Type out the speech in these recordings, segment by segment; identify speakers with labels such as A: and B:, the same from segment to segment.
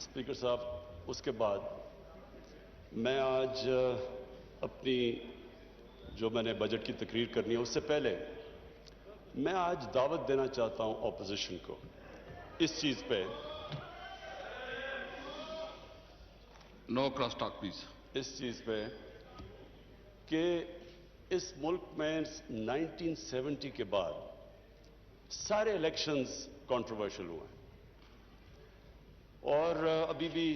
A: Speaker صاحب، اس کے بعد میں آج اپنی جو میں نے بجٹ کی تقریر کرنی ہے اس سے پہلے میں آج دعوت دینا چاہتا ہوں اپوزیشن کو اس چیز پہ،
B: نو کراس ٹاک پلیز،
A: اس چیز پہ کہ اس ملک میں 1970 کے بعد سارے الیکشنز کنٹروورشل ہوئے ہیں اور ابھی بھی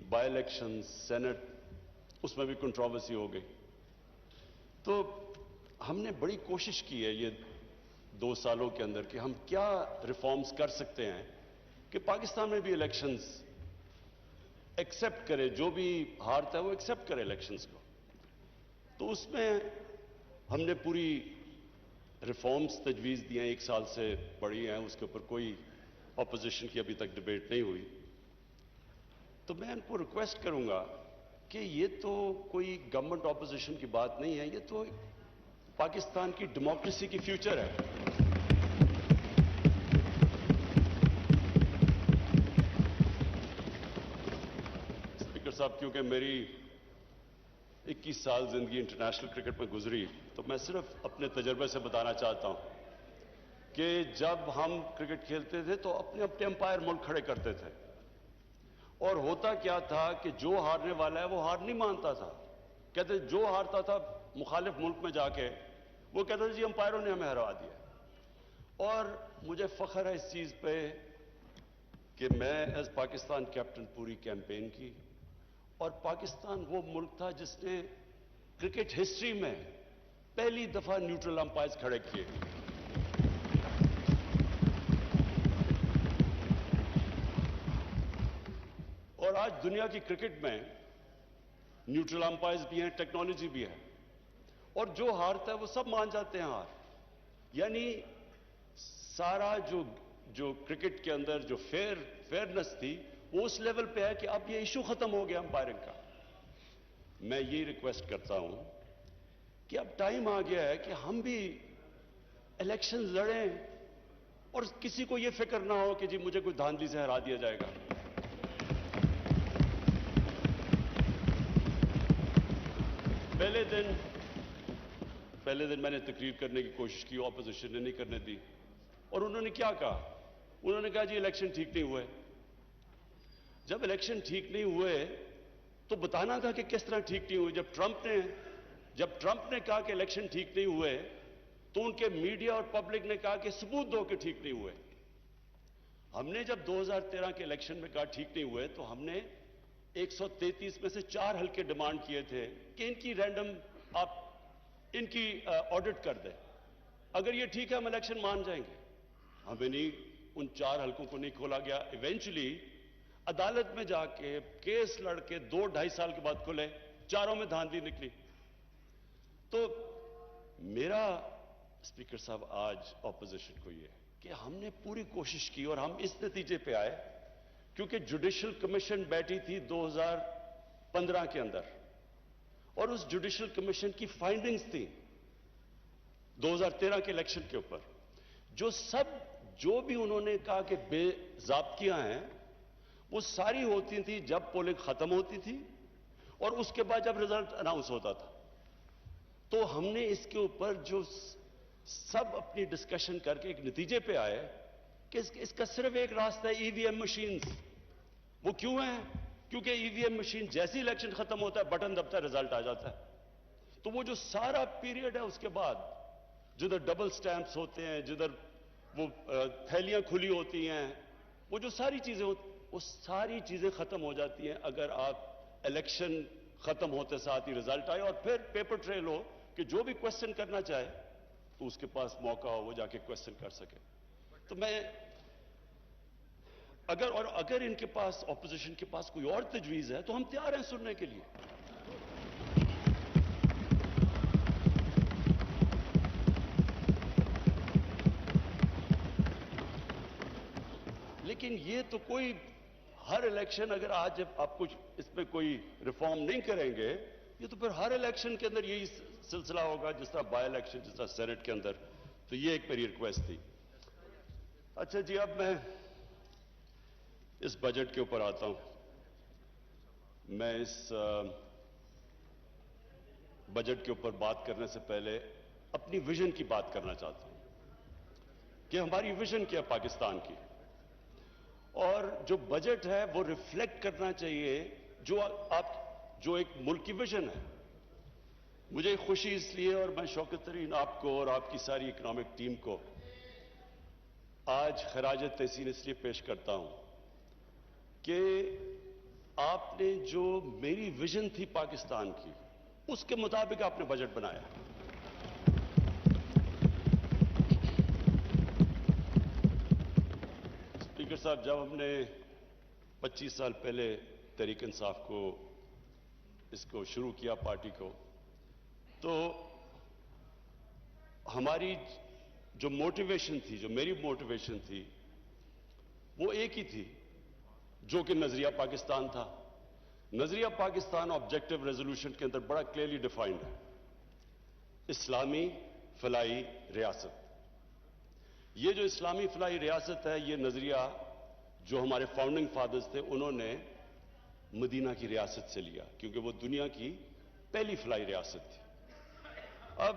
A: بائی الیکشن سینٹ اس میں بھی کنٹروورسی ہو گئی. تو ہم نے بڑی کوشش کی ہے یہ 2 سالوں کے اندر کہ ہم کیا ریفارمز کر سکتے ہیں کہ پاکستان میں بھی الیکشنز ایکسیپٹ کرے، جو بھی ہارتا ہے وہ ایکسیپٹ کرے الیکشنز کو. تو اس میں ہم نے پوری ریفارمز تجویز دی ہیں، 1 سال سے پڑھی ہیں، اس کے اوپر کوئی اپوزیشن کی ابھی تک ڈبیٹ نہیں ہوئی. تو میں ان کو ریکویسٹ کروں گا کہ یہ تو کوئی گورنمنٹ اپوزیشن کی بات نہیں ہے، یہ تو پاکستان کی ڈیموکریسی کی فیوچر ہے. اسپیکر صاحب، کیونکہ میری 21 سال زندگی انٹرنیشنل کرکٹ میں گزری، تو میں صرف اپنے تجربے سے بتانا چاہتا ہوں کہ جب ہم کرکٹ کھیلتے تھے تو اپنے اپنے امپائر ملک کھڑے کرتے تھے، اور ہوتا کیا تھا کہ جو ہارنے والا ہے وہ ہار نہیں مانتا تھا. کہتے جو ہارتا تھا مخالف ملک میں جا کے وہ کہتا تھا جی امپائروں نے ہمیں ہرا دیا. اور مجھے فخر ہے اس چیز پہ کہ میں ایز پاکستان کیپٹن پوری کیمپین کی، اور پاکستان وہ ملک تھا جس نے کرکٹ ہسٹری میں پہلی دفعہ نیوٹرل امپائرز کھڑے کیے. اور آج دنیا کی کرکٹ میں نیوٹرل امپائرز بھی ہیں، ٹیکنالوجی بھی ہے، اور جو ہارتا ہے وہ سب مان جاتے ہیں ہار. یعنی سارا جو کرکٹ کے اندر جو فیئرنس تھی وہ اس لیول پہ ہے کہ اب یہ ایشو ختم ہو گیا امپائرنگ کا. میں یہ ریکویسٹ کرتا ہوں کہ اب ٹائم آ گیا ہے کہ ہم بھی الیکشن لڑیں اور کسی کو یہ فکر نہ ہو کہ جی مجھے کوئی دھاندلی سے ہرا دیا جائے گا. پہلے دن میں نے تقریر کرنے کی کوشش کی، اپوزیشن نے نہیں کرنے دی، اور انہوں نے کیا کہا؟ انہوں نے کہا جی الیکشن ٹھیک نہیں ہوئے. جب الیکشن ٹھیک نہیں ہوئے تو بتانا تھا کہ کس طرح ٹھیک نہیں ہوئے. جب ٹرمپ نے کہا کہ الیکشن ٹھیک نہیں ہوئے تو ان کے میڈیا اور پبلک نے کہا کہ ثبوت دو کہ ٹھیک نہیں ہوئے. ہم نے جب 2013 کے الیکشن میں کہا ٹھیک نہیں ہوئے تو ہم نے 133 میں سے 4 حلقے ڈیمانڈ کیے تھے کہ ان کی رینڈم آپ ان کی آڈٹ کر دیں. اگر یہ ٹھیک ہے ہم الیکشن مان جائیں گے. ہمیں نہیں، ان 4 حلقوں کو نہیں کھولا گیا. ایونچولی عدالت میں جا کے کیس لڑ کے 2-2.5 سال کے بعد کھلے، 4 میں دھاندلی نکلی. تو میرا اسپیکر صاحب آج اپوزیشن کو یہ ہے کہ ہم نے پوری کوشش کی اور ہم اس نتیجے پہ آئے کیونکہ جوڈیشل کمیشن بیٹھی تھی 2015 کے اندر، اور اس جوڈیشل کمیشن کی فائنڈنگز تھیں 2013 کے الیکشن کے اوپر، جو بھی انہوں نے کہا کہ بے ضابطیاں ہیں وہ ساری ہوتی تھیں جب پولنگ ختم ہوتی تھی اور اس کے بعد جب رزلٹ اناؤنس ہوتا تھا. تو ہم نے اس کے اوپر جو سب اپنی ڈسکشن کر کے ایک نتیجے پہ آئے کہ اس کا صرف ایک راستہ ہے، ای وی ایم مشینز. وہ کیوں ہیں؟ کیونکہ ای وی ایم مشین جیسی الیکشن ختم ہوتا ہے بٹن دبتا ہے رزلٹ آ جاتا ہے. تو وہ جو سارا پیریڈ ہے اس کے بعد جدھر ڈبل سٹیمپس ہوتے ہیں، جدھر وہ تھیلیاں کھلی ہوتی ہیں، وہ جو ساری چیزیں ہوتی ہیں وہ ساری چیزیں ختم ہو جاتی ہیں اگر آپ الیکشن ختم ہوتے ساتھ ہی رزلٹ آئے اور پھر پیپر ٹریل ہو کہ جو بھی کوشچن کرنا چاہے تو اس کے پاس موقع ہو وہ جا کے کوشچن کر سکے. تو میں اگر ان کے پاس اپوزیشن کے پاس کوئی اور تجویز ہے تو ہم تیار ہیں سننے کے لیے. لیکن یہ تو کوئی ہر الیکشن، اگر آج آپ کچھ اس میں کوئی ریفارم نہیں کریں گے یہ تو پھر ہر الیکشن کے اندر یہی سلسلہ ہوگا، جس طرح بائی الیکشن، جس طرح سینٹ کے اندر. تو یہ ایک میری ریکویسٹ تھی. اچھا جی، اب میں اس بجٹ کے اوپر آتا ہوں. میں اس بجٹ کے اوپر بات کرنے سے پہلے اپنی ویژن کی بات کرنا چاہتا ہوں کہ ہماری ویژن کیا پاکستان کی، اور جو بجٹ ہے وہ ریفلیکٹ کرنا چاہیے جو ایک ملک کی ویژن ہے۔ مجھے خوشی اس لیے، اور میں شوکت ترین آپ کو اور آپ کی ساری اکنامک ٹیم کو آج خراج تحسین اس لیے پیش کرتا ہوں کہ آپ نے جو میری ویژن تھی پاکستان کی، اس کے مطابق آپ نے بجٹ بنایا۔ اسپیکر صاحب، جب ہم نے 25 سال پہلے تحریک انصاف کو اس کو شروع کیا پارٹی کو، تو ہماری جو موٹیویشن تھی، جو میری موٹیویشن تھی، وہ ایک ہی تھی، جو کہ نظریہ پاکستان تھا۔ نظریہ پاکستان آبجیکٹو ریزولوشن کے اندر بڑا کلیئرلی ڈیفائنڈ ہے: اسلامی فلاحی ریاست۔ یہ جو اسلامی فلاحی ریاست ہے، یہ نظریہ جو ہمارے فاؤنڈنگ فادرز تھے، انہوں نے مدینہ کی ریاست سے لیا، کیونکہ وہ دنیا کی پہلی فلاحی ریاست تھی۔ اب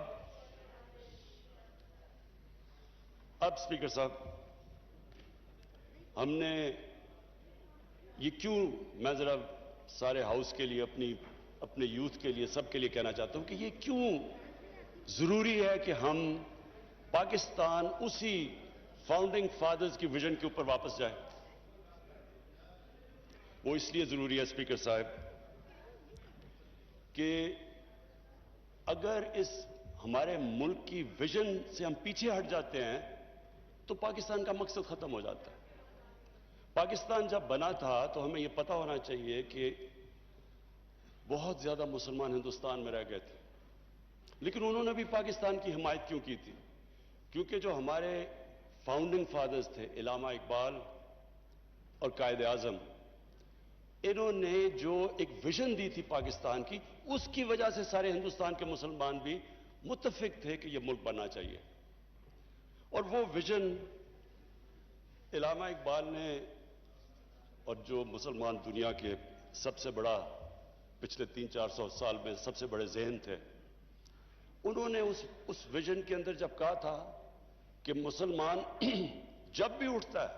A: اسپیکر صاحب، ہم نے یہ کیوں، میں ذرا سارے ہاؤس کے لیے، اپنے یوتھ کے لیے، سب کے لیے کہنا چاہتا ہوں کہ یہ کیوں ضروری ہے کہ ہم پاکستان اسی فاؤنڈنگ فادرز کی ویژن کے اوپر واپس جائیں۔ وہ اس لیے ضروری ہے اسپیکر صاحب کہ اگر اس ہمارے ملک کی ویژن سے ہم پیچھے ہٹ جاتے ہیں تو پاکستان کا مقصد ختم ہو جاتا ہے۔ پاکستان جب بنا تھا تو ہمیں یہ پتہ ہونا چاہیے کہ بہت زیادہ مسلمان ہندوستان میں رہ گئے تھے، لیکن انہوں نے بھی پاکستان کی حمایت کیوں کی تھی؟ کیونکہ جو ہمارے فاؤنڈنگ فادرز تھے، علامہ اقبال اور قائد اعظم، انہوں نے جو ایک ویژن دی تھی پاکستان کی، اس کی وجہ سے سارے ہندوستان کے مسلمان بھی متفق تھے کہ یہ ملک بننا چاہیے۔ اور وہ ویژن علامہ اقبال نے، اور جو مسلمان دنیا کے سب سے بڑا پچھلے 300-400 سال میں سب سے بڑے ذہن تھے، انہوں نے اس ویژن کے اندر جب کہا تھا کہ مسلمان جب بھی اٹھتا ہے،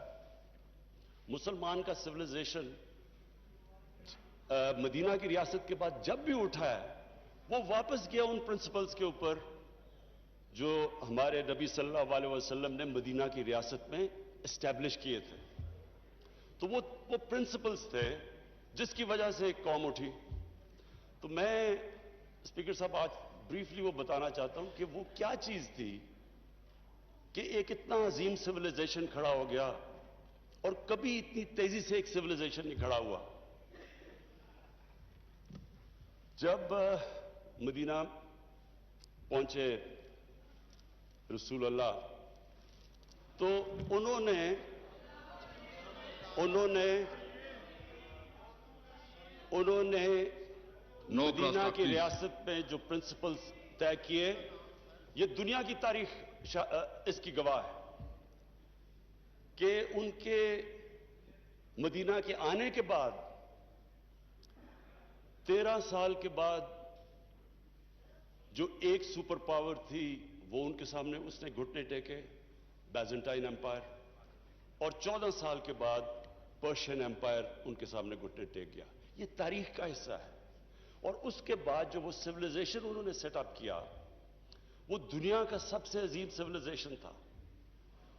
A: مسلمان کا سویلائزیشن مدینہ کی ریاست کے بعد جب بھی اٹھا ہے، وہ واپس گیا ان پرنسپلز کے اوپر جو ہمارے نبی صلی اللہ علیہ وسلم نے مدینہ کی ریاست میں اسٹیبلش کیے تھے۔ تو وہ پرنسپلز تھے جس کی وجہ سے ایک قوم اٹھی۔ تو میں اسپیکر صاحب آج بریفلی وہ بتانا چاہتا ہوں کہ وہ کیا چیز تھی کہ ایک اتنا عظیم سویلائزیشن کھڑا ہو گیا، اور کبھی اتنی تیزی سے ایک سویلائزیشن نہیں کھڑا ہوا۔ جب مدینہ پہنچے رسول اللہ، تو انہوں نے مدینہ کی ریاست میں جو پرنسپلز طے کیے، یہ دنیا کی تاریخ اس کی گواہ ہے کہ ان کے مدینہ کے آنے کے بعد 13 سال کے بعد جو ایک سپر پاور تھی، وہ ان کے سامنے اس نے گھٹنے ٹیکے، بیزنٹائن ایمپائر، اور 14 سال کے بعد پرشین ایمپائر ان کے سامنے گھٹنے ٹیک گیا۔ یہ تاریخ کا حصہ ہے۔ اور اس کے بعد جو وہ سویلائزیشن انہوں نے سیٹ اپ کیا، وہ دنیا کا سب سے عظیم سویلائزیشن تھا۔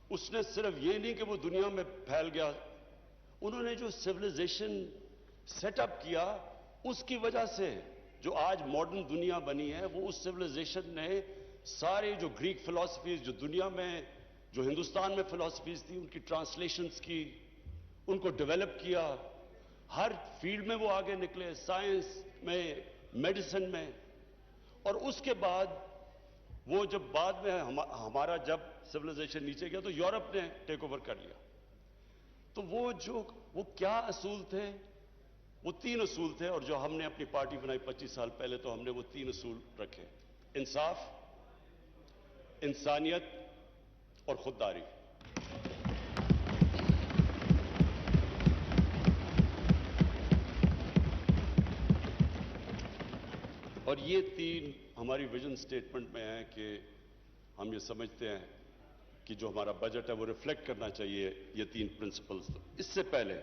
A: اس نے صرف یہ نہیں کہ وہ دنیا میں پھیل گیا، انہوں نے جو سویلائزیشن سیٹ اپ کیا، اس کی وجہ سے جو آج ماڈرن دنیا بنی ہے، وہ اس سویلائزیشن نے سارے جو گریک فلسفیز جو دنیا میں، جو ہندوستان میں فلسفیز تھی، ان کی ٹرانسلیشنز کی، ان کو ڈیولپ کیا۔ ہر فیلڈ میں وہ آگے نکلے، سائنس میں، میڈیسن میں۔ اور اس کے بعد وہ جب بعد میں ہمارا جب سویلائزیشن نیچے گیا تو یورپ نے ٹیک اوور کر لیا۔ تو وہ کیا اصول تھے؟ وہ 3 اصول تھے، اور جو ہم نے اپنی پارٹی بنائی 25 سال پہلے، تو ہم نے وہ 3 اصول رکھے: انصاف، انسانیت اور خودداری۔ اور یہ تین ہماری ویژن سٹیٹمنٹ میں ہیں کہ ہم یہ سمجھتے ہیں کہ جو ہمارا بجٹ ہے وہ ریفلیکٹ کرنا چاہیے یہ تین پرنسپلز. اس سے پہلے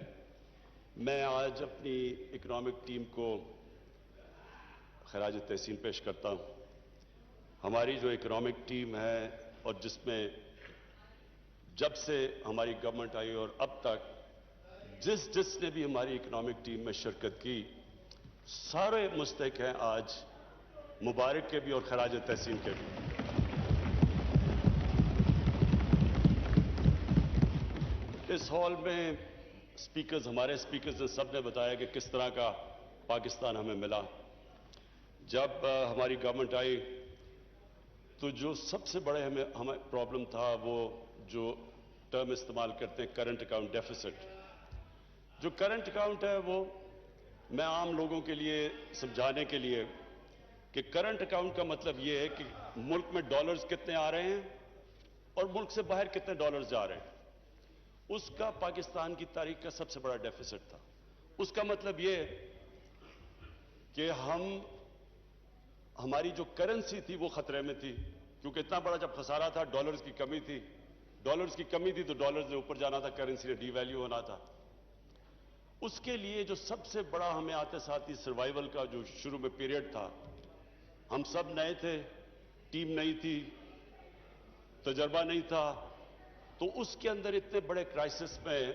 A: میں آج اپنی اکنامک ٹیم کو خراج تحسین پیش کرتا ہوں. ہماری جو اکنامک ٹیم ہے اور جس میں جب سے ہماری گورنمنٹ آئی اور اب تک جس نے بھی ہماری اکنامک ٹیم میں شرکت کی سارے مستحق ہیں آج مبارک کے بھی اور خراج تحسین کے بھی. اس ہال میں ہمارے اسپیکرز نے سب نے بتایا کہ کس طرح کا پاکستان ہمیں ملا. جب ہماری گورنمنٹ آئی تو جو سب سے بڑے ہمیں پرابلم تھا وہ جو ٹرم استعمال کرتے ہیں کرنٹ اکاؤنٹ ڈیفیسٹ. جو کرنٹ اکاؤنٹ ہے وہ میں عام لوگوں کے لیے سمجھانے کے لیے کہ کرنٹ اکاؤنٹ کا مطلب یہ ہے کہ ملک میں ڈالرز کتنے آ رہے ہیں اور ملک سے باہر کتنے ڈالرز جا رہے ہیں. اس کا پاکستان کی تاریخ کا سب سے بڑا ڈیفیسٹ تھا. اس کا مطلب یہ کہ ہماری جو کرنسی تھی وہ خطرے میں تھی کیونکہ اتنا بڑا جب خسارہ تھا ڈالرز کی کمی تھی. ڈالرز کی کمی تھی تو ڈالرز نے اوپر جانا تھا, کرنسی نے ڈی ویلیو ہونا تھا. اس کے لیے جو سب سے بڑا ہمیں آتے ساتھ ہی سروائیول کا جو شروع میں پیریڈ تھا, ہم سب نئے تھے, ٹیم نہیں تھی, تجربہ نہیں تھا, تو اس کے اندر اتنے بڑے کرائسس میں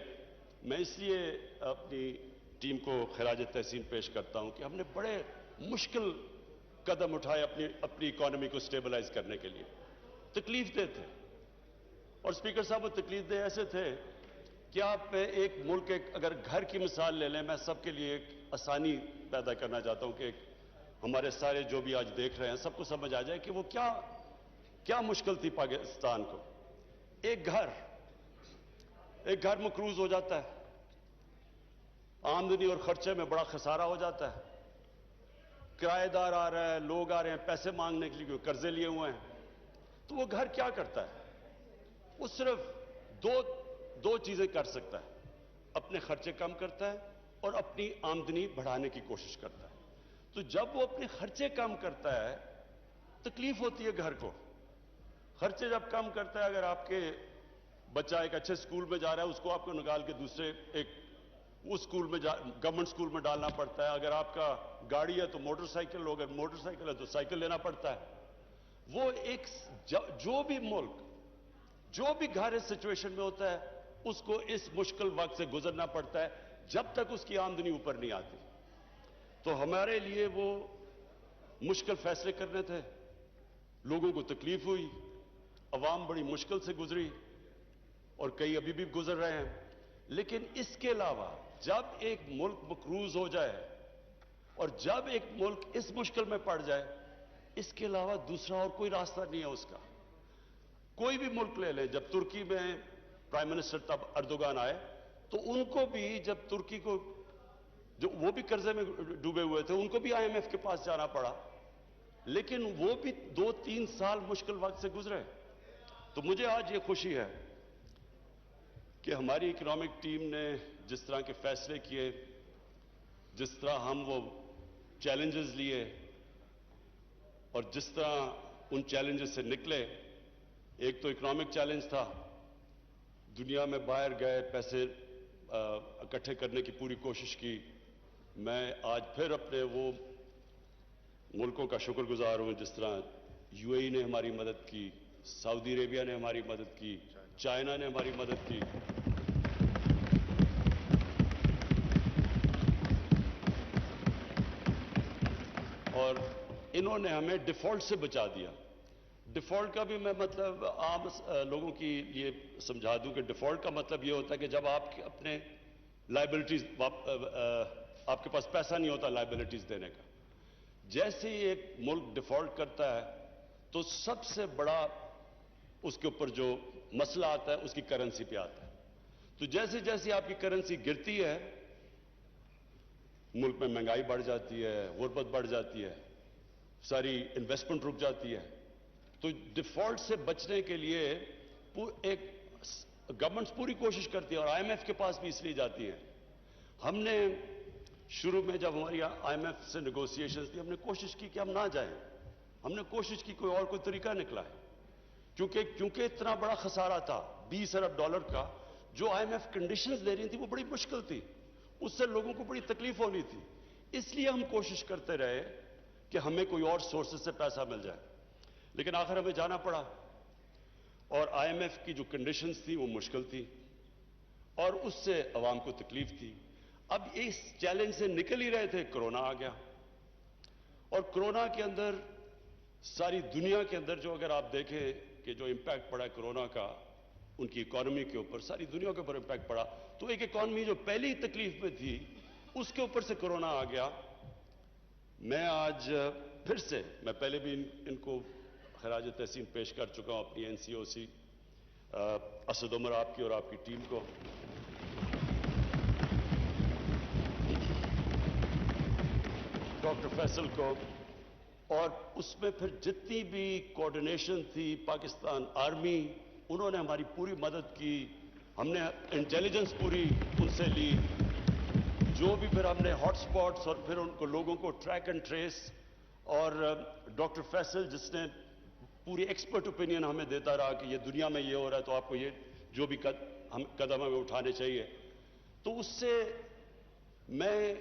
A: اس لیے اپنی ٹیم کو خراج تحسین پیش کرتا ہوں کہ ہم نے بڑے مشکل قدم اٹھائے اپنی اکانومی کو سٹیبلائز کرنے کے لیے. تکلیف دہ تھے اور اسپیکر صاحب وہ تکلیف دہ ایسے تھے کہ آپ ایک ملک اگر گھر کی مثال لے لیں, میں سب کے لیے ایک آسانی پیدا کرنا چاہتا ہوں کہ ہمارے سارے جو بھی آج دیکھ رہے ہیں سب کو سمجھ آ جائے کہ وہ کیا مشکل تھی پاکستان کو. ایک گھر مقروض ہو جاتا ہے, آمدنی اور خرچے میں بڑا خسارہ ہو جاتا ہے, کرایہ دار آ رہا ہے, لوگ آ رہے ہیں پیسے مانگنے کے لیے, قرضے لیے ہوئے ہیں, تو وہ گھر کیا کرتا ہے؟ وہ صرف دو چیزیں کر سکتا ہے, اپنے خرچے کم کرتا ہے اور اپنی آمدنی بڑھانے کی کوشش کرتا ہے. تو جب وہ اپنے خرچے کم کرتا ہے تکلیف ہوتی ہے گھر کو. خرچے جب کم کرتا ہے, اگر آپ کے بچہ ایک اچھے سکول میں جا رہا ہے اس کو آپ کو نکال کے دوسرے اس سکول میں گورنمنٹ سکول میں ڈالنا پڑتا ہے. اگر آپ کا گاڑی ہے تو موٹر سائیکل ہو, اگر موٹر سائیکل ہے تو سائیکل لینا پڑتا ہے. وہ جو بھی گھر اس سچویشن میں ہوتا ہے اس کو اس مشکل وقت سے گزرنا پڑتا ہے جب تک اس کی آمدنی اوپر نہیں آتی. تو ہمارے لیے وہ مشکل فیصلے کرنے تھے, لوگوں کو تکلیف ہوئی, عوام بڑی مشکل سے گزری اور کئی ابھی بھی گزر رہے ہیں. لیکن اس کے علاوہ جب ایک ملک مقروض ہو جائے اور جب ایک ملک اس مشکل میں پڑ جائے, اس کے علاوہ دوسرا اور کوئی راستہ نہیں ہے اس کا. کوئی بھی ملک لے لیں, جب ترکی میں پرائم منسٹر تب اردوغان آئے تو ان کو بھی جب ترکی کو جو وہ بھی قرضے میں ڈوبے ہوئے تھے ان کو بھی آئی ایم ایف کے پاس جانا پڑا, لیکن وہ بھی 2-3 سال مشکل وقت سے گزرے. تو مجھے آج یہ خوشی ہے کہ ہماری اکنامک ٹیم نے جس طرح کے فیصلے کیے, جس طرح ہم وہ چیلنجز لیے اور جس طرح ان چیلنجز سے نکلے. ایک تو اکنامک چیلنج تھا, دنیا میں باہر گئے, پیسے اکٹھے کرنے کی پوری کوشش کی. میں آج پھر اپنے وہ ملکوں کا شکر گزار ہوں جس طرح یو اے ای نے ہماری مدد کی, سعودی عربیہ نے ہماری مدد کی, چائنا نے ہماری مدد کی. اور انہوں نے ہمیں ڈیفالٹ سے بچا دیا. ڈیفالٹ کا بھی میں مطلب عام لوگوں کی یہ سمجھا دوں کہ ڈیفالٹ کا مطلب یہ ہوتا ہے کہ جب آپ اپنے لائبلٹیز آپ کے پاس پیسہ نہیں ہوتا لائبلٹیز دینے کا. جیسے ہی ایک ملک ڈیفالٹ کرتا ہے تو سب سے بڑا اس کے اوپر جو مسئلہ آتا ہے اس کی کرنسی پہ آتا ہے. تو جیسے جیسے آپ کی کرنسی گرتی ہے ملک میں مہنگائی بڑھ جاتی ہے, غربت بڑھ جاتی ہے, ساری انویسٹمنٹ رک جاتی ہے. تو ڈیفالٹ سے بچنے کے لیے ایک گورنمنٹس پوری کوشش کرتی ہے اور آئی ایم ایف کے پاس بھی اس لیے جاتی ہے. ہم نے شروع میں جب ہماری IMF سے نیگوسیشنز تھی ہم نے کوشش کی کہ ہم نہ جائیں. ہم نے کوشش کی کوئی اور کوئی طریقہ نکلا ہے کیونکہ اتنا بڑا خسارہ تھا $20 ارب کا. جو IMF کنڈیشنز لے رہی تھی وہ بڑی مشکل تھی, اس سے لوگوں کو بڑی تکلیف ہونی تھی. اس لیے ہم کوشش کرتے رہے کہ ہمیں کوئی اور سورسز سے پیسہ مل جائے, لیکن آخر ہمیں جانا پڑا. اور IMF کی جو کنڈیشنز تھی وہ مشکل تھی اور اس سے عوام کو تکلیف تھی. اب اس چیلنج سے نکل ہی رہے تھے, کرونا آ گیا. اور کرونا کے اندر ساری دنیا کے اندر جو اگر آپ دیکھیں کہ جو امپیکٹ پڑا ہے کرونا کا ان کی اکانومی کے اوپر, ساری دنیا کے اوپر امپیکٹ پڑا, تو ایک اکانومی جو پہلی تکلیف میں تھی اس کے اوپر سے کرونا آ گیا. میں آج پھر سے, میں پہلے بھی ان کو خراج تحسین پیش کر چکا ہوں اپنی NCOC اسد عمر آپ کی اور آپ کی ٹیم کو. ڈاکٹر فیصل کو, اور اس میں پھر جتنی بھی کوآرڈینیشن تھی پاکستان آرمی, انہوں نے ہماری پوری مدد کی. ہم نے انٹیلیجنس پوری ان سے لی, جو بھی پھر ہم نے ہاٹ سپاٹس اور پھر ان کو لوگوں کو ٹریک اینڈ ٹریس. اور ڈاکٹر فیصل جس نے پوری ایکسپرٹ اوپینین ہمیں دیتا رہا کہ یہ دنیا میں یہ ہو رہا ہے تو آپ کو یہ جو بھی قدم ہمیں اٹھانے چاہیے. تو اس سے میں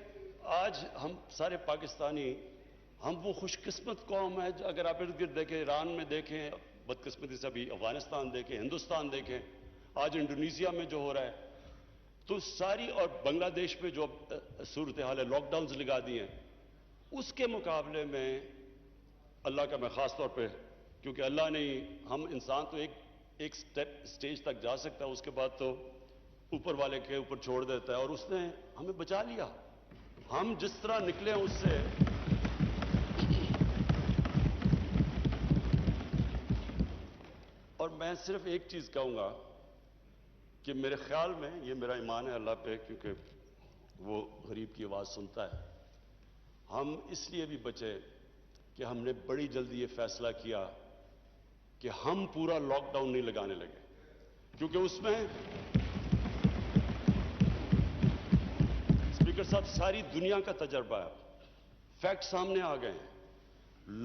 A: آج ہم سارے پاکستانی, ہم وہ خوش قسمت قوم ہے. اگر آپ ارد گرد دیکھیں, ایران میں دیکھیں, بدقسمتی سے ابھی افغانستان دیکھیں, ہندوستان دیکھیں, آج انڈونیشیا میں جو ہو رہا ہے, تو ساری, اور بنگلہ دیش میں جو صورتحال ہے, لاک ڈاؤنز لگا دی ہیں, اس کے مقابلے میں اللہ کا میں خاص طور پہ, کیونکہ اللہ نے, ہم انسان تو ایک سٹیج تک جا سکتا ہے, اس کے بعد تو اوپر والے کے اوپر چھوڑ دیتا ہے, اور اس نے ہمیں بچا لیا. ہم جس طرح نکلے ہیں اس سے, اور میں صرف ایک چیز کہوں گا کہ میرے خیال میں, یہ میرا ایمان ہے اللہ پہ, کیونکہ وہ غریب کی آواز سنتا ہے, ہم اس لیے بھی بچے کہ ہم نے بڑی جلدی یہ فیصلہ کیا کہ ہم پورا لاک ڈاؤن نہیں لگانے لگے, کیونکہ اس میں اسپیکر صاحب ساری دنیا کا تجربہ ہے, فیکٹ سامنے آ گئے ہیں.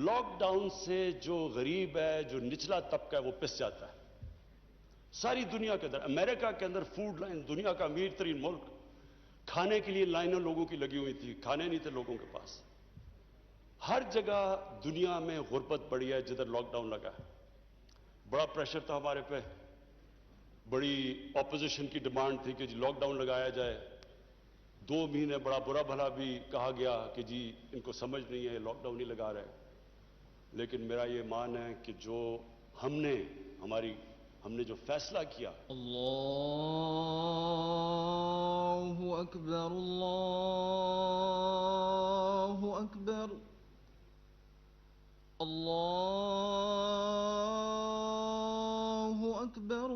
A: لاک ڈاؤن سے جو غریب ہے, جو نچلا طبقہ ہے, وہ پس جاتا ہے. ساری دنیا کے اندر, امریکہ کے اندر فوڈ لائن, دنیا کا امیر ترین ملک, کھانے کے لیے لائنیں لوگوں کی لگی ہوئی تھی, کھانے نہیں تھے لوگوں کے پاس. ہر جگہ دنیا میں غربت بڑھی ہے جدھر لاک ڈاؤن لگا ہے. بڑا پریشر تھا ہمارے پہ, بڑی اپوزیشن کی ڈیمانڈ تھی کہ جی لاک ڈاؤن لگایا جائے. 2 مہینے بڑا برا بھلا بھی کہا گیا کہ جی ان کو سمجھ نہیں ہے, لاک ڈاؤن نہیں لگا رہے. لیکن میرا یہ مان ہے کہ جو ہم نے جو فیصلہ کیا,
C: اللہ اکبر, اللہ اکبر, اللہ اکبر,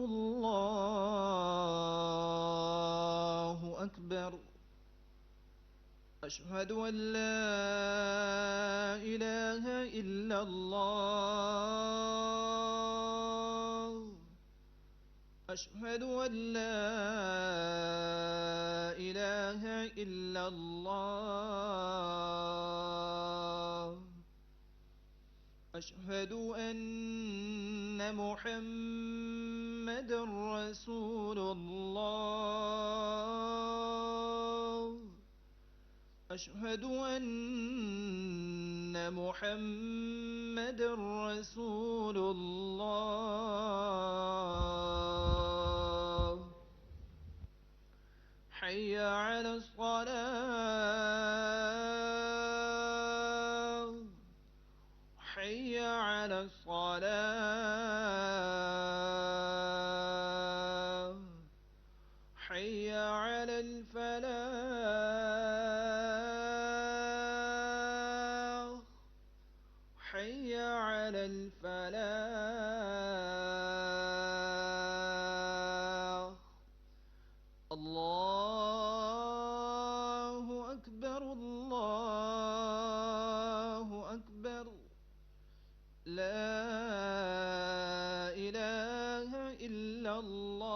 C: اللہ اکبر. اشہد ان لا الہ الا اللہ, اشہد ان لا الہ الا اللہ, اشہد ان محمد رسول اللہ, اشہد ان محمد رسول اللہ. حی علی الصلاة, حی علی الصلاة, حی علی الفلاح, حی علی الفلاح. اللہ اکبر, اللہ اکبر, لا الہ الا اللہ.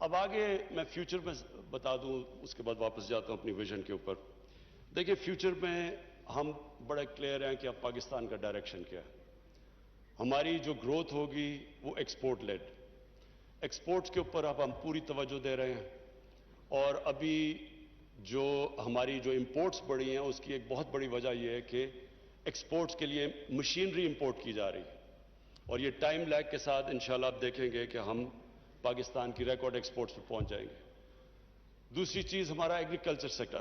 A: اب آگے میں فیوچر میں بتا دوں، اس کے بعد واپس جاتا ہوں اپنی ویژن کے اوپر. دیکھیں فیوچر میں ہم بڑے کلیئر ہیں کہ اب پاکستان کا ڈائریکشن کیا ہے. ہماری جو گروتھ ہوگی وہ ایکسپورٹ لیڈ، ایکسپورٹس کے اوپر اب ہم پوری توجہ دے رہے ہیں. اور ابھی جو ہماری جو امپورٹس بڑھی ہیں اس کی ایک بہت بڑی وجہ یہ ہے کہ ایکسپورٹس کے لیے مشینری امپورٹ کی جا رہی ہے، اور یہ ٹائم لیگ کے ساتھ انشاءاللہ آپ دیکھیں گے کہ ہم پاکستان کی ریکارڈ ایکسپورٹس پہ پہنچ جائیں گے. دوسری چیز ہمارا ایگریکلچر سیکٹر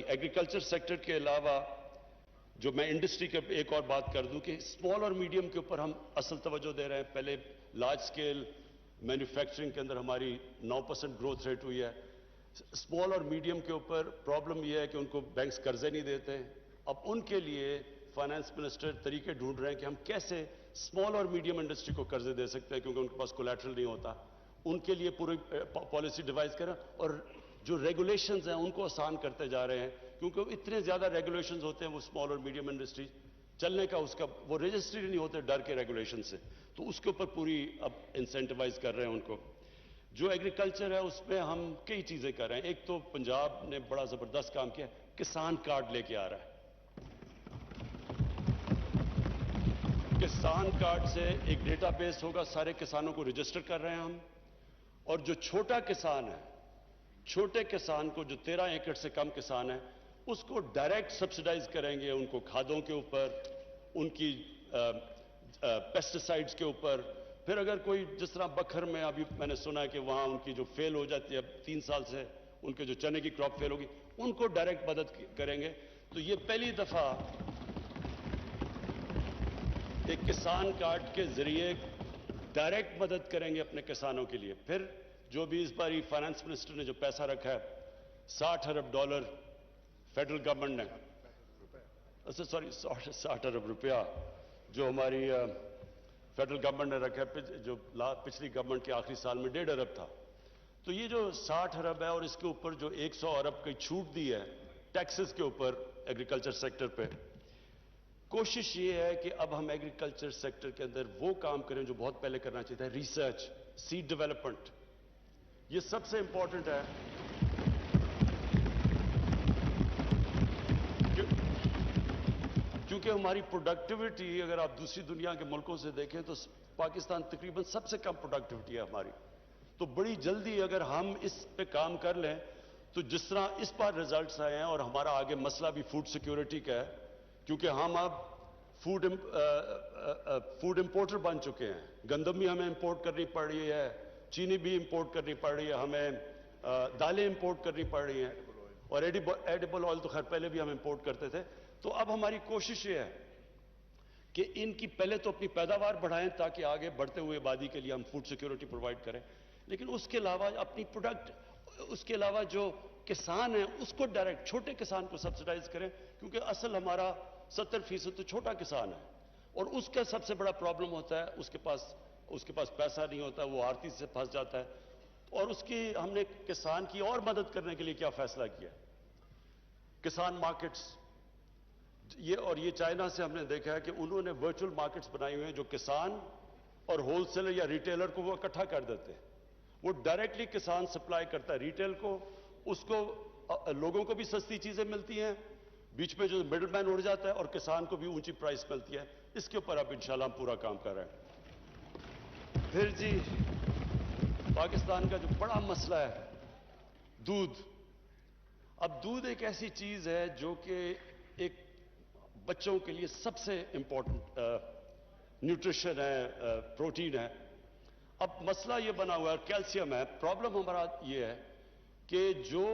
A: ایگریکلچر سیکٹر کے علاوہ جو میں انڈسٹری کے ایک اور بات کر دوں کہ اسمال اور میڈیم کے اوپر ہم اصل توجہ دے رہے ہیں. پہلے لارج سکیل مینوفیکچرنگ کے اندر ہماری 9% گروتھ ریٹ ہوئی ہے. اسمال اور میڈیم کے اوپر پرابلم یہ ہے کہ ان کو بینکس قرضے نہیں دیتے ہیں. اب ان کے لیے فائنانس منسٹر طریقے ڈھونڈ رہے ہیں کہ ہم کیسے اسمال اور میڈیم انڈسٹری کو قرضے دے سکتے ہیں کیونکہ ان کے پاس کولیٹرل نہیں ہوتا. ان کے لیے پوری پالیسی ڈیوائز کریں اور جو ریگولیشنز ہیں ان کو آسان کرتے جا رہے ہیں کیونکہ اتنے زیادہ ریگولیشنز ہوتے ہیں وہ اسمال اور میڈیم انڈسٹری چلنے کا اس کا وہ رجسٹری نہیں ہوتے ڈر کے ریگولیشن سے. تو اس کے اوپر پوری اب انسینٹیوائز کر رہے ہیں ان کو. جو ایگریکلچر ہے اس میں ہم کئی چیزیں کر رہے ہیں. ایک تو پنجاب نے بڑا زبردست کام کیا، کسان کارڈ لے کے آ رہا ہے. کسان کارڈ سے ایک ڈیٹا بیس ہوگا، سارے کسانوں کو رجسٹر کر رہے ہیں ہم. اور جو چھوٹا کسان ہے، چھوٹے کسان کو جو 13 ایکڑ سے کم کسان ہے اس کو ڈائریکٹ سبسیڈائز کریں گے، ان کو کھادوں کے اوپر، ان کی پیسٹیسائڈز کے اوپر. پھر اگر کوئی جس طرح بکھر میں ابھی میں نے سنا ہے کہ وہاں ان کی جو فیل ہو جاتی ہے، اب 3 سال سے ان کے جو چنے کی کراپ فیل ہوگی، ان کو ڈائریکٹ مدد کریں گے. تو یہ پہلی دفعہ ایک کسان کارڈ کے ذریعے ڈائریکٹ مدد کریں گے اپنے کسانوں کے لیے. پھر جو بھی اس باری فائنانس منسٹر نے جو پیسہ رکھا ہے $60 ارب فیڈرل گورنمنٹ نے، سوری 60 ارب روپیہ جو ہماری فیڈرل گورنمنٹ نے رکھا ہے، جو پچھلی گورنمنٹ کے آخری سال میں 1.5 ارب تھا. تو یہ جو 60 ارب ہے اور اس کے اوپر جو 100 ارب کی چھوٹ دی ہے ٹیکسز کے اوپر ایگریکلچر سیکٹر پہ، کوشش یہ ہے کہ اب ہم ایگریکلچر سیکٹر کے اندر وہ کام کریں جو بہت پہلے کرنا چاہیے تھا، ریسرچ، سیڈ ڈیولپمنٹ. یہ سب سے امپورٹنٹ ہے کیونکہ ہماری پروڈکٹیوٹی اگر آپ دوسری دنیا کے ملکوں سے دیکھیں تو پاکستان تقریباً سب سے کم پروڈکٹیوٹی ہے ہماری. تو بڑی جلدی اگر ہم اس پہ کام کر لیں تو جس طرح اس بار ریزلٹس آئے ہیں، اور ہمارا آگے مسئلہ بھی فوڈ سیکیورٹی کا ہے کیونکہ ہم اب فوڈ امپورٹر بن چکے ہیں. گندم بھی ہمیں امپورٹ کرنی پڑ رہی ہے، چینی بھی امپورٹ کرنی پڑ رہی ہے، ہمیں دالیں امپورٹ کرنی پڑ رہی ہیں، اور ایڈیبل آئل تو خیر پہلے بھی ہم امپورٹ کرتے تھے. تو اب ہماری کوشش یہ ہے کہ ان کی پہلے تو اپنی پیداوار بڑھائیں تاکہ آگے بڑھتے ہوئے آبادی کے لیے ہم فوڈ سیکیورٹی پرووائڈ کریں، لیکن اس کے علاوہ اپنی پروڈکٹ، اس کے علاوہ جو کسان ہیں اس کو ڈائریکٹ چھوٹے کسان کو سبسیڈائز کریں کیونکہ اصل ہمارا 70% تو چھوٹا کسان ہے اور اس کا سب سے بڑا پرابلم ہوتا ہے اس کے پاس پیسہ نہیں ہوتا، وہ آڑتی سے پھنس جاتا ہے. اور اس کی ہم نے کسان کی اور مدد کرنے کے لیے کیا فیصلہ کیا، کسان مارکیٹس. یہ چائنا سے ہم نے دیکھا ہے کہ انہوں نے ورچوئل مارکیٹس بنائی ہوئے ہیں جو کسان اور ہول سیلر یا ریٹیلر کو وہ اکٹھا کر دیتے ہیں. وہ ڈائریکٹلی کسان سپلائی کرتا ہے ریٹیل کو، اس کو لوگوں کو بھی سستی چیزیں ملتی ہیں، بیچ میں جو مڈل مین اڑ جاتا ہے، اور کسان کو بھی اونچی پرائس ملتی ہے. اس کے اوپر اب انشاءاللہ ہم پورا کام کر رہے ہیں. پھر جی پاکستان کا جو بڑا مسئلہ ہے دودھ. اب دودھ ایک ایسی چیز ہے جو کہ ایک بچوں کے لیے سب سے امپورٹنٹ نیوٹریشن ہے، پروٹین ہے. اب مسئلہ یہ بنا ہوا ہے، کیلشیم ہے. پرابلم ہمارا یہ ہے کہ جو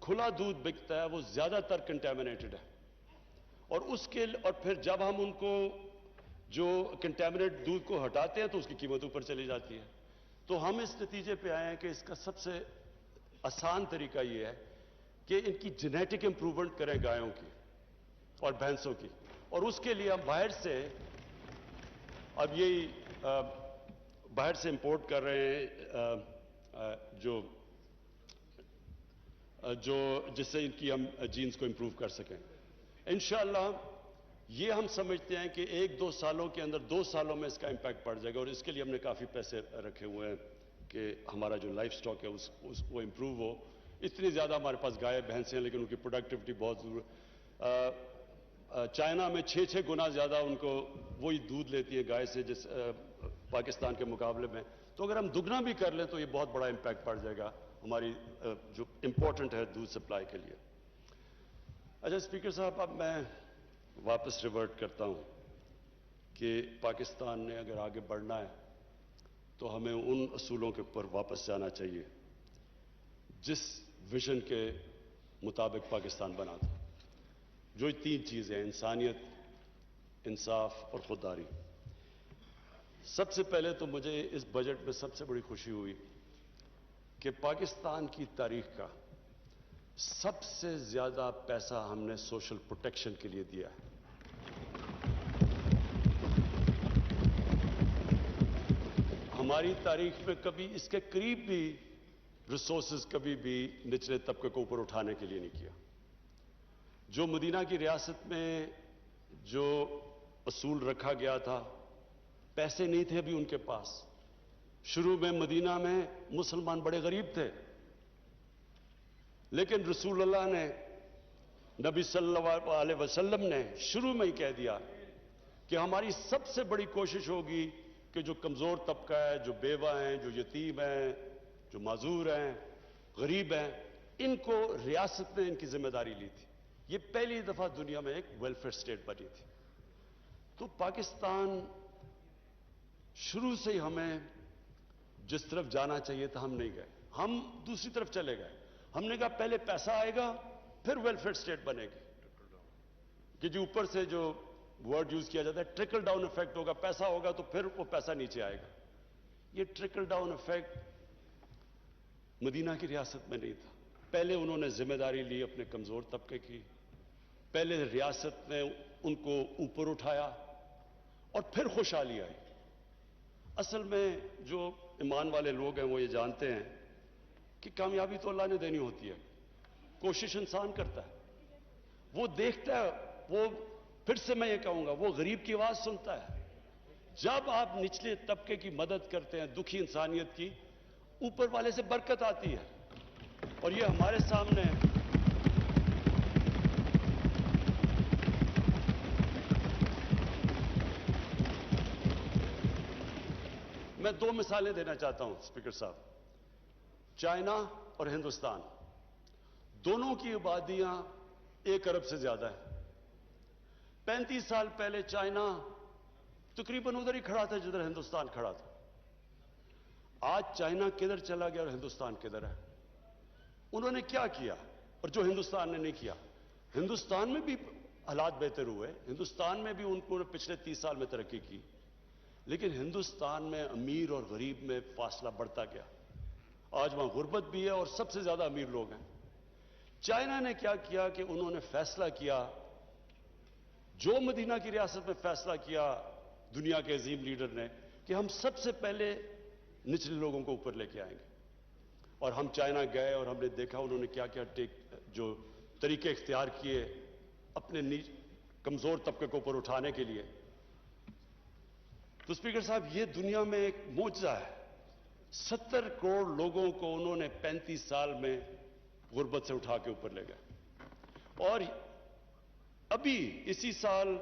A: کھلا دودھ بکتا ہے وہ زیادہ تر کنٹامنیٹڈ ہے، اور پھر جب ہم ان کو جو کنٹامنیٹ دودھ کو ہٹاتے ہیں تو اس کی قیمت اوپر چلی جاتی ہے. تو ہم اس نتیجے پہ آئے ہیں کہ اس کا سب سے آسان طریقہ یہ ہے کہ ان کی جینیٹک امپروومنٹ کریں گایوں کی اور بھینسوں کی، اور اس کے لیے ہم باہر سے اب یہی باہر سے امپورٹ کر رہے ہیں جو جس سے ان کی ہم جینز کو امپروو کر سکیں. انشاءاللہ یہ ہم سمجھتے ہیں کہ 1-2 سالوں کے اندر 2 سالوں میں اس کا امپیکٹ پڑ جائے گا، اور اس کے لیے ہم نے کافی پیسے رکھے ہوئے ہیں کہ ہمارا جو لائف سٹاک ہے وہ امپروو ہو. اتنی زیادہ ہمارے پاس گائے بھینسیں ہیں لیکن ان کی پروڈکٹیوٹی بہت چائنا میں 6 گنا زیادہ ان کو وہی دودھ لیتی ہے گائے سے جس پاکستان کے مقابلے میں. تو اگر ہم دگنا بھی کر لیں تو یہ بہت بڑا امپیکٹ پڑ جائے گا ہماری جو امپورٹنٹ ہے دودھ سپلائی کے لیے. اچھا اسپیکر صاحب، اب میں واپس ریورٹ کرتا ہوں کہ پاکستان نے اگر آگے بڑھنا ہے تو ہمیں ان اصولوں کے اوپر واپس جانا چاہیے جس ویژن کے مطابق پاکستان بنا تھا. جو 3 چیزیں: انسانیت، انصاف اور خودداری. سب سے پہلے تو مجھے اس بجٹ میں سب سے بڑی خوشی ہوئی کہ پاکستان کی تاریخ کا سب سے زیادہ پیسہ ہم نے سوشل پروٹیکشن کے لیے دیا ہے. ہماری تاریخ میں کبھی اس کے قریب بھی ریسورسز کبھی بھی نچلے طبقے کو اوپر اٹھانے کے لیے نہیں کیا. جو مدینہ کی ریاست میں جو اصول رکھا گیا تھا، پیسے نہیں تھے ابھی ان کے پاس. شروع میں مدینہ میں مسلمان بڑے غریب تھے، لیکن رسول اللہ نے، نبی صلی اللہ علیہ وسلم نے شروع میں ہی کہہ دیا کہ ہماری سب سے بڑی کوشش ہوگی کہ جو کمزور طبقہ ہے، جو بیوہ ہیں، جو یتیم ہیں، جو معذور ہیں، غریب ہیں، ان کو ریاست نے ان کی ذمہ داری لی تھی. یہ پہلی دفعہ دنیا میں ایک ویلفیئر سٹیٹ بنی تھی. تو پاکستان شروع سے ہی ہمیں جس طرف جانا چاہیے تھا ہم نہیں گئے، ہم دوسری طرف چلے گئے. ہم نے کہا پہلے پیسہ آئے گا پھر ویلفیئر سٹیٹ بنے گی. کہ جو اوپر سے جو ورڈ یوز کیا جاتا ہے ٹرکل ڈاؤن ایفیکٹ ہوگا، پیسہ ہوگا تو پھر وہ پیسہ نیچے آئے گا. یہ ٹرکل ڈاؤن ایفیکٹ مدینہ کی ریاست میں نہیں تھا. پہلے انہوں نے ذمہ داری لی اپنے کمزور طبقے کی، پہلے ریاست نے ان کو اوپر اٹھایا اور پھر خوشحالی آئی. اصل میں جو ایمان والے لوگ ہیں وہ یہ جانتے ہیں کہ کامیابی تو اللہ نے دینی ہوتی ہے، کوشش انسان کرتا ہے، وہ دیکھتا ہے. وہ پھر سے میں یہ کہوں گا، وہ غریب کی آواز سنتا ہے. جب آپ نچلے طبقے کی مدد کرتے ہیں، دکھی انسانیت کی، اوپر والے سے برکت آتی ہے. اور یہ ہمارے سامنے میں 2 مثالیں دینا چاہتا ہوں اسپیکر صاحب. چائنا اور ہندوستان دونوں کی آبادیاں 1 ارب سے زیادہ ہیں. 35 سال پہلے چائنا تقریباً ادھر ہی کھڑا تھا جدھر ہندوستان کھڑا تھا. آج چائنا کدھر چلا گیا اور ہندوستان کدھر ہے؟ انہوں نے کیا کیا اور جو ہندوستان نے نہیں کیا؟ ہندوستان میں بھی حالات بہتر ہوئے، ہندوستان میں بھی ان کو پچھلے 30 سال میں ترقی کی، لیکن ہندوستان میں امیر اور غریب میں فاصلہ بڑھتا گیا. آج وہاں غربت بھی ہے اور سب سے زیادہ امیر لوگ ہیں. چائنا نے کیا کیا کہ انہوں نے فیصلہ کیا، جو مدینہ کی ریاست میں فیصلہ کیا دنیا کے عظیم لیڈر نے، کہ ہم سب سے پہلے نچلے لوگوں کو اوپر لے کے آئیں گے. اور ہم چائنا گئے اور ہم نے دیکھا انہوں نے کیا کیا جو طریقے اختیار کیے اپنے کمزور طبقے کو اوپر اٹھانے کے لیے. تو اسپیکر صاحب یہ دنیا میں ایک معجزہ ہے. 70 کروڑ لوگوں کو انہوں نے 35 سال میں غربت سے اٹھا کے اوپر لے گئے. اور ابھی اسی سال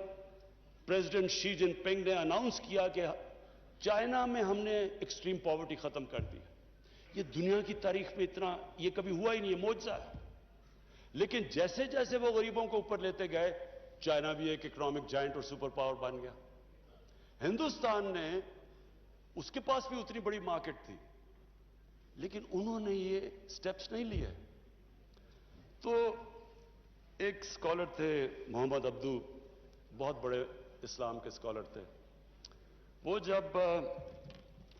A: پریزیڈنٹ شی جن پنگ نے اناؤنس کیا کہ چائنا میں ہم نے ایکسٹریم پاورٹی ختم کر دی. یہ دنیا کی تاریخ میں اتنا یہ کبھی ہوا ہی نہیں، یہ معجزہ ہے. لیکن جیسے جیسے وہ غریبوں کو اوپر لیتے گئے، چائنا بھی ایک اکنامک جائنٹ اور سپر پاور بن گیا. ہندوستان نے، اس کے پاس بھی اتنی بڑی مارکیٹ تھی، لیکن انہوں نے یہ سٹیپس نہیں لیے. تو ایک سکالر تھے محمد عبدو، بہت بڑے اسلام کے سکالر تھے. وہ جب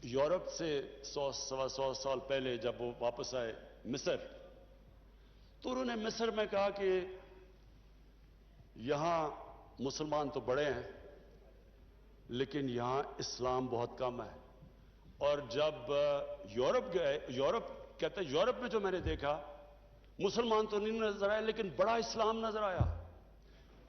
A: یورپ سے 100-125 سال پہلے جب وہ واپس آئے مصر، تو انہوں نے مصر میں کہا کہ یہاں مسلمان تو بڑے ہیں لیکن یہاں اسلام بہت کم ہے. اور جب یورپ گئے، کہتے ہیں یورپ میں جو میں نے دیکھا، مسلمان تو نہیں نظر آئے لیکن بڑا اسلام نظر آیا.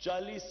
A: 40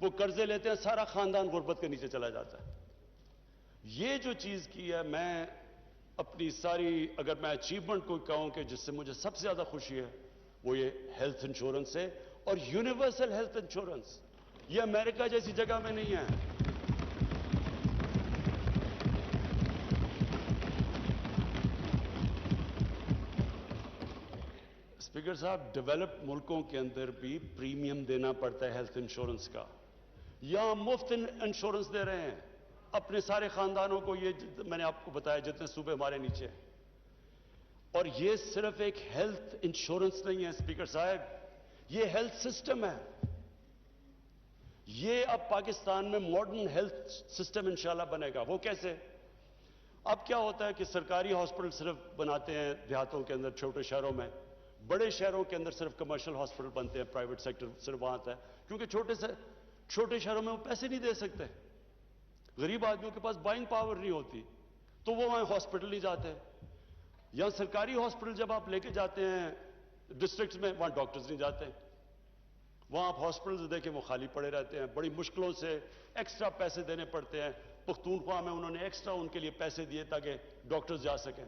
A: وہ قرضے لیتے ہیں, سارا خاندان غربت کے نیچے چلا جاتا ہے. یہ جو چیز کی ہے, میں اپنی ساری, اگر میں اچیومنٹ کو کہوں کہ جس سے مجھے سب سے زیادہ خوشی ہے, وہ یہ ہیلتھ انشورنس ہے, اور یونیورسل ہیلتھ انشورنس. یہ امریکہ جیسی جگہ میں نہیں ہے. اسپیکر صاحب, ڈیولپڈ ملکوں کے اندر بھی پریمیم دینا پڑتا ہے ہیلتھ انشورنس کا. یہاں مفت انشورنس دے رہے ہیں اپنے سارے خاندانوں کو. یہ میں نے آپ کو بتایا جتنے صوبے ہمارے نیچے ہیں. اور یہ صرف ایک ہیلتھ انشورنس نہیں ہے اسپیکر صاحب, یہ ہیلتھ سسٹم ہے. یہ اب پاکستان میں ماڈرن ہیلتھ سسٹم انشاءاللہ بنے گا. وہ کیسے؟ اب کیا ہوتا ہے کہ سرکاری ہاسپٹل صرف بناتے ہیں دیہاتوں کے اندر, چھوٹے شہروں میں. بڑے شہروں کے اندر صرف کمرشل ہاسپٹل بنتے ہیں, پرائیویٹ سیکٹر صرف وہاں آتا ہے, کیونکہ چھوٹے شہروں میں وہ پیسے نہیں دے سکتے. غریب آدمیوں کے پاس بائنگ پاور نہیں ہوتی, تو وہ وہاں ہاسپٹل نہیں جاتے. یہاں سرکاری ہاسپٹل جب آپ لے کے جاتے ہیں ڈسٹرکٹس میں, وہاں ڈاکٹرز نہیں جاتے. وہاں آپ ہاسپٹلز دیکھیں وہ خالی پڑے رہتے ہیں, بڑی مشکلوں سے ایکسٹرا پیسے دینے پڑتے ہیں. پختونخوا میں انہوں نے ایکسٹرا ان کے لیے پیسے دیے تاکہ ڈاکٹرز جا سکیں.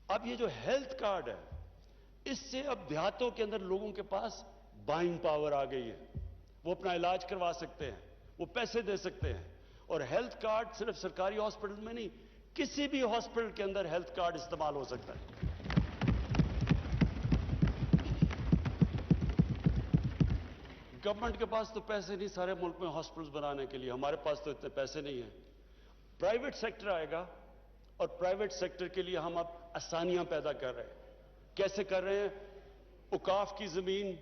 A: اب یہ جو ہیلتھ کارڈ ہے, اس سے اب دیہاتوں کے اندر لوگوں کے پاس بائنگ پاور آ گئی ہے. وہ اپنا علاج کروا سکتے ہیں, وہ پیسے دے سکتے ہیں. اور ہیلتھ کارڈ صرف سرکاری ہاسپٹل میں نہیں, کسی بھی ہاسپٹل کے اندر ہیلتھ کارڈ استعمال ہو سکتا ہے. گورنمنٹ کے پاس تو پیسے نہیں سارے ملک میں ہاسپٹلز بنانے کے لیے, ہمارے پاس تو اتنے پیسے نہیں ہیں. پرائیویٹ سیکٹر آئے گا, اور پرائیویٹ سیکٹر کے لیے ہم اب آسانیاں پیدا کر رہے ہیں. کیسے کر رہے ہیں؟ اوقاف کی زمین,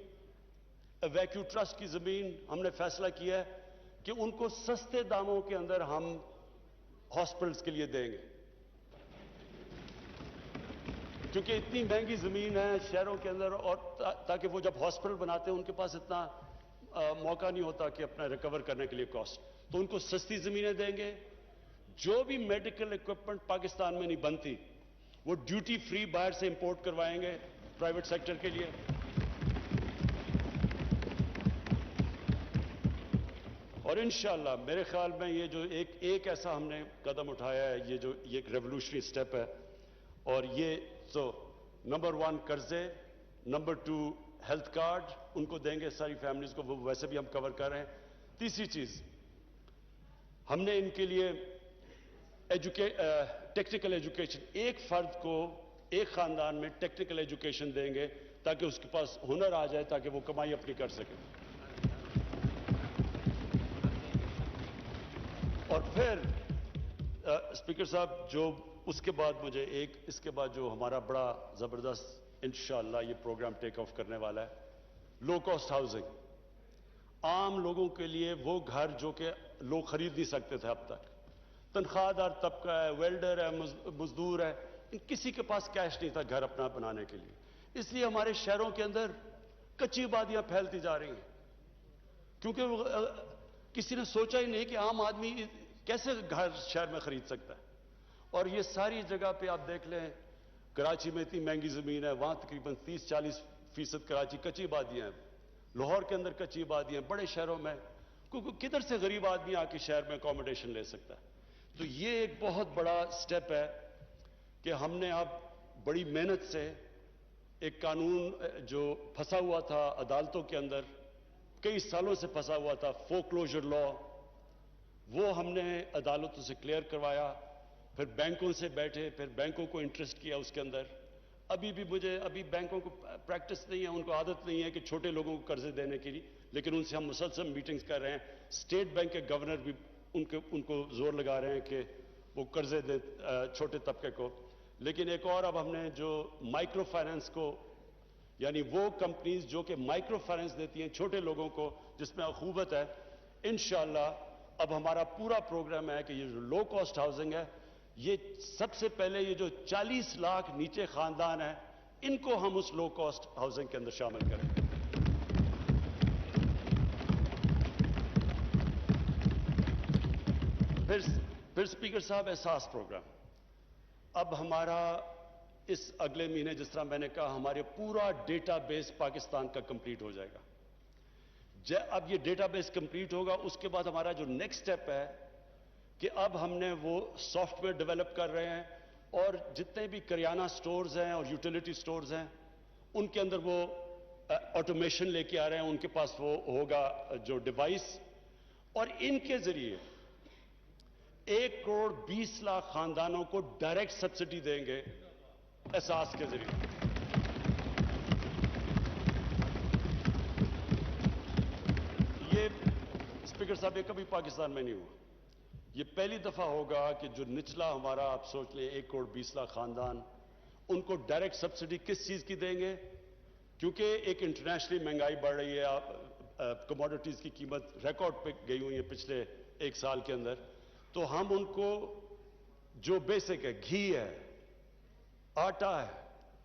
A: ویکیو ٹرسٹ کی زمین, ہم نے فیصلہ کیا ہے کہ ان کو سستے داموں کے اندر ہم ہاسپٹلز کے لیے دیں گے. کیونکہ اتنی مہنگی زمین ہے شہروں کے اندر, اور تاکہ وہ جب ہاسپٹل بناتے ہیں ان کے پاس اتنا موقع نہیں ہوتا کہ اپنا ریکور کرنے کے لیے کاسٹ, تو ان کو سستی زمینیں دیں گے. جو بھی میڈیکل اکوپمنٹ پاکستان میں نہیں بنتی وہ ڈیوٹی فری باہر سے امپورٹ کروائیں گے پرائیویٹ سیکٹر کے لیے. اور انشاءاللہ میرے خیال میں یہ جو ایک ایسا ہم نے قدم اٹھایا ہے, یہ ایک ریولوشنری سٹیپ ہے. اور یہ تو نمبر 1 قرضے, نمبر 2 ہیلتھ کارڈ ان کو دیں گے ساری فیملیز کو, وہ ویسے بھی ہم کور کر رہے ہیں. تیسری چیز, ہم نے ان کے لیے ٹیکنیکل ایجوکیشن, ایک فرد کو ایک خاندان میں ٹیکنیکل ایجوکیشن دیں گے تاکہ اس کے پاس ہنر آ جائے, تاکہ وہ کمائی اپنی کر سکے. اور پھر اسپیکر صاحب, جو اس کے بعد اس کے بعد جو ہمارا بڑا زبردست انشاءاللہ یہ پروگرام ٹیک آف کرنے والا ہے, لو کاسٹ ہاؤسنگ. عام لوگوں کے لیے وہ گھر جو کہ لوگ خرید نہیں سکتے تھے اب تک. تنخواہ دار طبقہ ہے, ویلڈر ہے, مزدور ہے, کسی کے پاس کیش نہیں تھا گھر اپنا بنانے کے لیے. اس لیے ہمارے شہروں کے اندر کچی آبادیاں پھیلتی جا رہی ہیں, کیونکہ کسی نے سوچا ہی نہیں کہ عام آدمی کیسے گھر شہر میں خرید سکتا ہے. اور یہ ساری جگہ پہ آپ دیکھ لیں, کراچی میں اتنی مہنگی زمین ہے, وہاں تقریباً 30-40% کراچی کچی آبادیاں ہیں. لاہور کے اندر کچی آبادیاں ہیں, بڑے شہروں میں کدھر سے غریب آدمی آ کے شہر میں اکوموڈیشن لے سکتا ہے. تو یہ ایک بہت بڑا سٹیپ ہے کہ ہم نے اب بڑی محنت سے ایک قانون جو پھنسا ہوا تھا عدالتوں کے اندر, کئی سالوں سے پھنسا ہوا تھا, فورکلوجر لا, وہ ہم نے عدالتوں سے کلیئر کروایا. پھر بینکوں سے بیٹھے, پھر بینکوں کو انٹرسٹ کیا اس کے اندر. ابھی بینکوں کو پریکٹس نہیں ہے, ان کو عادت نہیں ہے کہ چھوٹے لوگوں کو قرضے دینے کے لیے, لیکن ان سے ہم مسلسل میٹنگز کر رہے ہیں. اسٹیٹ بینک کے گورنر بھی ان کو زور لگا رہے ہیں کہ وہ قرضے دیں چھوٹے طبقے کو. لیکن ایک اور اب ہم نے جو مائکرو فائنانس کو, یعنی وہ کمپنیز جو کہ مائکرو فائنانس دیتی ہیں چھوٹے لوگوں کو جس میں اخوت ہے, انشاءاللہ اب ہمارا پورا پروگرام ہے کہ یہ جو لو کاسٹ ہاؤسنگ ہے, یہ سب سے پہلے یہ جو 40 لاکھ نیچے خاندان ہیں ان کو ہم اس لو کاسٹ ہاؤسنگ کے اندر شامل کریں. پھر اسپیکر صاحب احساس پروگرام, اب ہمارا اس اگلے مہینے جس طرح میں نے کہا ہمارے پورا ڈیٹا بیس پاکستان کا کمپلیٹ ہو جائے گا. اب یہ ڈیٹا بیس کمپلیٹ ہوگا، اس کے بعد ہمارا جو نیکسٹ سٹیپ ہے کہ اب ہم نے وہ سافٹ ویئر ڈیولپ کر رہے ہیں، اور جتنے بھی کریانہ سٹورز ہیں اور یوٹیلیٹی سٹورز ہیں ان کے اندر وہ آٹومیشن لے کے آ رہے ہیں، ان کے پاس وہ ہوگا جو ڈیوائس، اور ان کے ذریعے 1,20,00,000 خاندانوں کو ڈائریکٹ سبسڈی دیں گے احساس کے ذریعے۔ یہ اسپیکر صاحب یہ کبھی پاکستان میں نہیں ہوا، یہ پہلی دفعہ ہوگا کہ جو نچلا ہمارا آپ سوچ لیں 1,20,00,000 خاندان، ان کو ڈائریکٹ سبسڈی کس چیز کی دیں گے؟ کیونکہ ایک انٹرنیشنلی مہنگائی بڑھ رہی ہے، کموڈٹیز کی قیمت ریکارڈ پہ گئی ہوئی ہے پچھلے 1 سال کے اندر، تو ہم ان کو جو بیسک ہے، گھی ہے، آٹا ہے،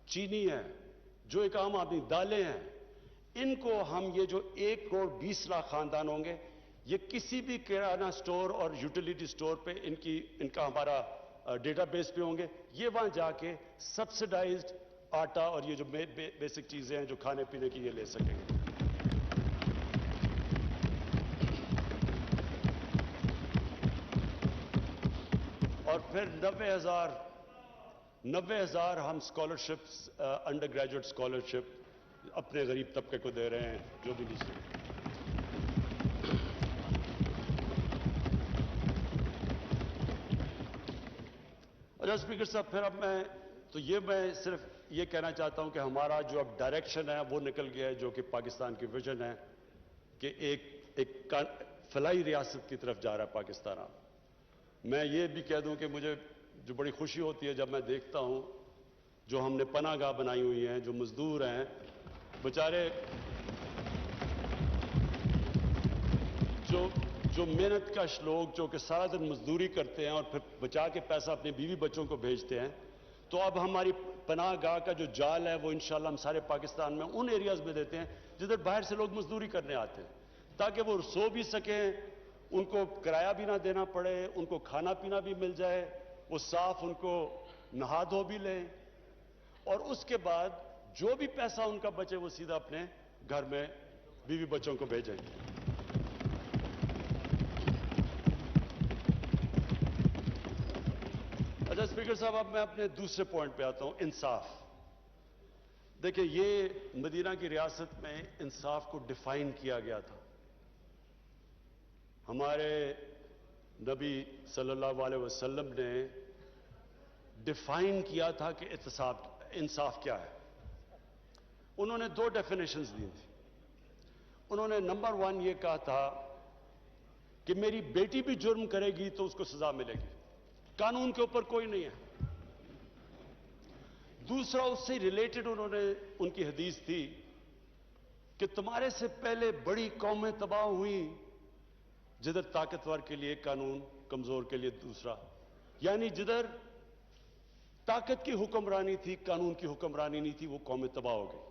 A: چینی ہے، جو ایک عام آدمی دالیں ہیں، ان کو ہم یہ جو 1,20,00,000 خاندان ہوں گے، یہ کسی بھی کرانہ سٹور اور یوٹیلیٹی سٹور پہ ان کا ہمارا ڈیٹا بیس پہ ہوں گے، یہ وہاں جا کے سبسڈائزڈ آٹا اور یہ جو بیسک چیزیں ہیں جو کھانے پینے کی یہ لے سکیں گے۔ اور پھر 90,000 ہم اسکالرشپس، انڈر گریجویٹ اسکالرشپ اپنے غریب طبقے کو دے رہے ہیں جو بھی نیچے۔ اچھا اسپیکر صاحب، پھر اب میں صرف یہ کہنا چاہتا ہوں کہ ہمارا جو اب ڈائریکشن ہے وہ نکل گیا ہے، جو کہ پاکستان کی ویژن ہے کہ ایک فلاحی ریاست کی طرف جا رہا ہے پاکستان۔ میں یہ بھی کہہ دوں کہ مجھے جو بڑی خوشی ہوتی ہے جب میں دیکھتا ہوں جو ہم نے پناہ گاہ بنائی ہوئی ہیں، جو مزدور ہیں بیچارے، جو محنت کش لوگ جو کہ سارا دن مزدوری کرتے ہیں اور پھر بچا کے پیسہ اپنے بیوی بچوں کو بھیجتے ہیں، تو اب ہماری پناہ گاہ کا جو جال ہے وہ انشاءاللہ ہم سارے پاکستان میں ان ایریاز میں دیتے ہیں جدھر باہر سے لوگ مزدوری کرنے آتے ہیں، تاکہ وہ سو بھی سکیں، ان کو کرایہ بھی نہ دینا پڑے، ان کو کھانا پینا بھی مل جائے، وہ صاف ان کو نہا دھو بھی لیں، اور اس کے بعد جو بھی پیسہ ان کا بچے وہ سیدھا اپنے گھر میں بیوی بچوں کو بھیجیں۔ اچھا اسپیکر صاحب، اب میں اپنے دوسرے پوائنٹ پہ آتا ہوں، انصاف۔ دیکھیں، یہ مدینہ کی ریاست میں انصاف کو ڈیفائن کیا گیا تھا۔ ہمارے نبی صلی اللہ علیہ وسلم نے ڈیفائن کیا تھا کہ انصاف کیا ہے۔ انہوں نے 2 ڈیفینیشنز دی تھی۔ انہوں نے نمبر 1 یہ کہا تھا کہ میری بیٹی بھی جرم کرے گی تو اس کو سزا ملے گی، قانون کے اوپر کوئی نہیں ہے۔ دوسرا، اس سے ریلیٹڈ ان کی حدیث تھی کہ تمہارے سے پہلے بڑی قومیں تباہ ہوئیں جدھر طاقتور کے لیے قانون، کمزور کے لیے دوسرا، یعنی جدھر طاقت کی حکمرانی تھی، قانون کی حکمرانی نہیں تھی، وہ قومیں تباہ ہو گئی۔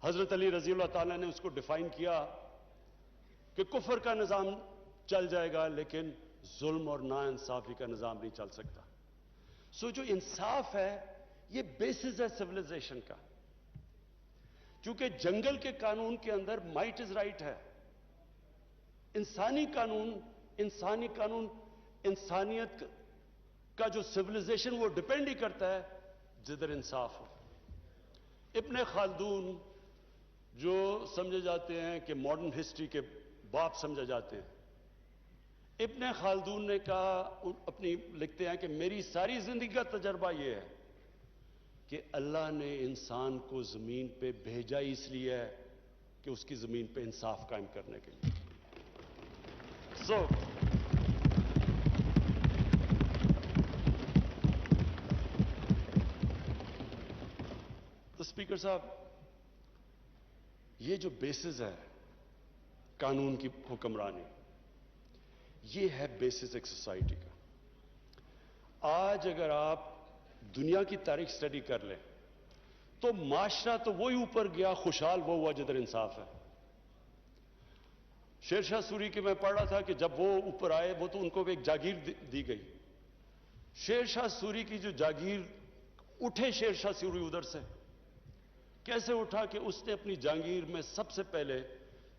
A: حضرت علی رضی اللہ تعالیٰ نے اس کو ڈیفائن کیا کہ کفر کا نظام چل جائے گا لیکن ظلم اور ناانصافی کا نظام نہیں چل سکتا۔ سو جو انصاف ہے یہ بیسس ہے سویلائزیشن کا، کیونکہ جنگل کے قانون کے اندر مائٹ از رائٹ ہے، انسانی قانون، انسانیت کا جو سویلائزیشن وہ ڈیپینڈ ہی کرتا ہے جدھر انصاف ہو۔ ابن خلدون جو سمجھے جاتے ہیں کہ ماڈرن ہسٹری کے باپ سمجھے جاتے ہیں، ابن خلدون نے کہا، لکھتے ہیں کہ میری ساری زندگی کا تجربہ یہ ہے کہ اللہ نے انسان کو زمین پہ بھیجا اس لیے ہے کہ اس کی زمین پہ انصاف قائم کرنے کے لیے۔ تو اسپیکر صاحب، یہ جو بیسس ہے قانون کی حکمرانی، یہ ہے بیسس ایک سوسائٹی کا۔ آج اگر آپ دنیا کی تاریخ سٹڈی کر لیں تو معاشرہ تو وہی اوپر گیا، خوشحال وہ ہوا جدھر انصاف ہے۔ شیر شاہ سوری کی میں پڑھ رہا تھا کہ جب وہ اوپر آئے، وہ تو ان کو ایک جاگیر دی گئی۔ شیر شاہ سوری کی جو جاگیر، اٹھے شیر شاہ سوری ادھر سے کیسے اٹھا کہ اس نے اپنی جاگیر میں سب سے پہلے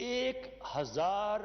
A: 1000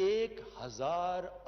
A: 1000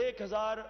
A: 1000